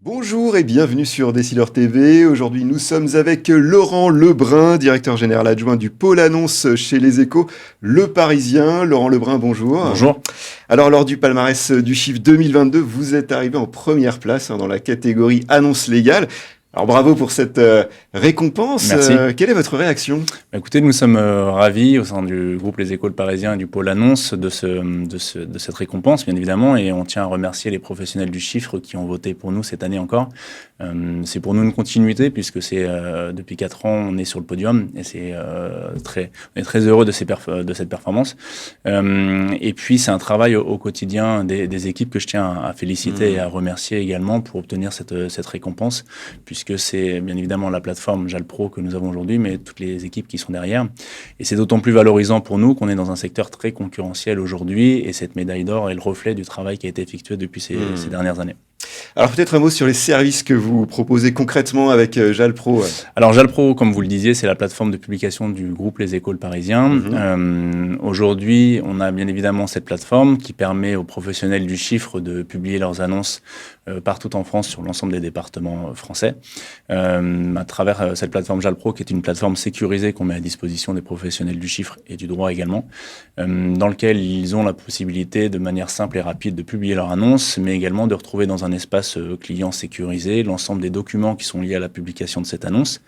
Bonjour et bienvenue sur Décideur TV. Aujourd'hui, nous sommes avec Laurent Lebrun, directeur général adjoint du pôle annonce chez Les Échos, Le Parisien. Laurent Lebrun, bonjour. Bonjour. Alors, lors du palmarès du chiffre 2022, vous êtes arrivé en première place dans la catégorie annonce légale. Alors, bravo pour cette récompense. Merci. Quelle est votre réaction ? Écoutez, nous sommes ravis au sein du groupe Les Échos Le Parisien et du pôle annonce de cette récompense, bien évidemment, et on tient à remercier les professionnels du chiffre qui ont voté pour nous cette année encore. C'est pour nous une continuité puisque c'est depuis 4 ans on est sur le podium et on est très heureux de cette performance. Et puis c'est un travail au quotidien des équipes que je tiens à féliciter et à remercier également pour obtenir cette récompense, puisque c'est bien évidemment la plateforme Jalpro que nous avons aujourd'hui, mais toutes les équipes qui sont derrière. Et c'est d'autant plus valorisant pour nous qu'on est dans un secteur très concurrentiel aujourd'hui, et cette médaille d'or est le reflet du travail qui a été effectué depuis ces dernières années. Alors peut-être un mot sur les services que vous proposez concrètement avec Jalpro. Alors Jalpro, comme vous le disiez, c'est la plateforme de publication du groupe Les Échos Le Parisien. Aujourd'hui, on a bien évidemment cette plateforme qui permet aux professionnels du chiffre de publier leurs annonces partout en France sur l'ensemble des départements français. À travers cette plateforme Jalpro, qui est une plateforme sécurisée qu'on met à disposition des professionnels du chiffre et du droit également, dans lequel ils ont la possibilité de manière simple et rapide de publier leurs annonces, mais également de retrouver dans un espace client sécurisé l'ensemble des documents qui sont liés à la publication de cette annonce,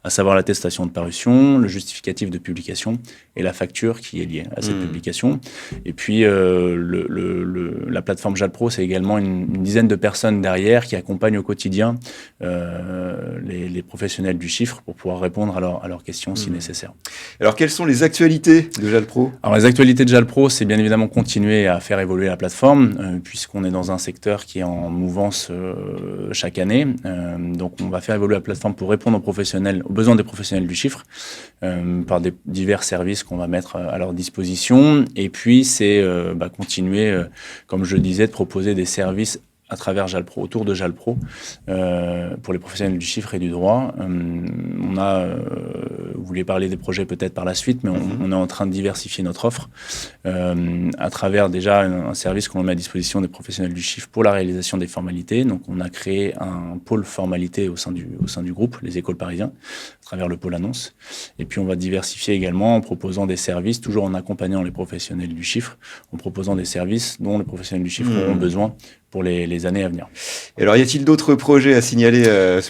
à savoir l'attestation de parution, le justificatif de publication et la facture qui est liée à cette publication. Et puis la plateforme Jalpro, c'est également une dizaine de personnes derrière qui accompagnent au quotidien les professionnels du chiffre pour pouvoir répondre à leurs questions si nécessaire. Alors quelles sont les actualités de Jalpro ? Alors les actualités de Jalpro, c'est bien évidemment continuer à faire évoluer la plateforme, puisqu'on est dans un secteur qui est en mouvance chaque année. Donc on va faire évoluer la plateforme pour répondre aux besoins des professionnels du chiffre par des divers services qu'on va mettre à leur disposition. Et puis c'est continuer, comme je le disais, de proposer des services à travers Jalpro, autour de Jalpro, pour les professionnels du chiffre et du droit. Vous voulez parler des projets peut-être par la suite, mais on est en train de diversifier notre offre à travers déjà un service qu'on met à disposition des professionnels du chiffre pour la réalisation des formalités. Donc on a créé un pôle formalité au sein du groupe, Les Échos Le Parisien, à travers le pôle annonce. Et puis on va diversifier également en proposant des services, toujours en accompagnant les professionnels du chiffre, en proposant des services dont les professionnels du chiffre auront besoin pour les années à venir. Et alors, y a-t-il d'autres projets à signaler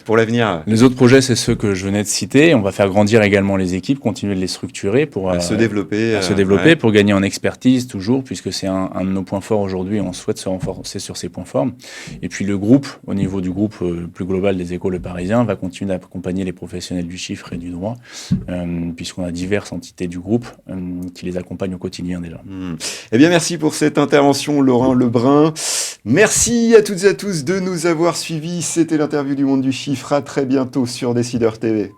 pour l'avenir ? Les autres projets, c'est ceux que je venais de citer. On va faire grandir également les équipes, continuer de les structurer pour se développer, ouais, pour gagner en expertise toujours, puisque c'est un de nos points forts aujourd'hui. On souhaite se renforcer sur ces points forts. Et puis le groupe, au niveau du groupe plus global des Échos Le Parisien, va continuer d'accompagner les professionnels du chiffre et du droit, puisqu'on a diverses entités du groupe qui les accompagnent au quotidien déjà. Eh bien, merci pour cette intervention, Laurent Lebrun. Merci à toutes et à tous de nous avoir suivis. C'était l'interview du Monde du Chiffre. À très bientôt sur Décideur TV.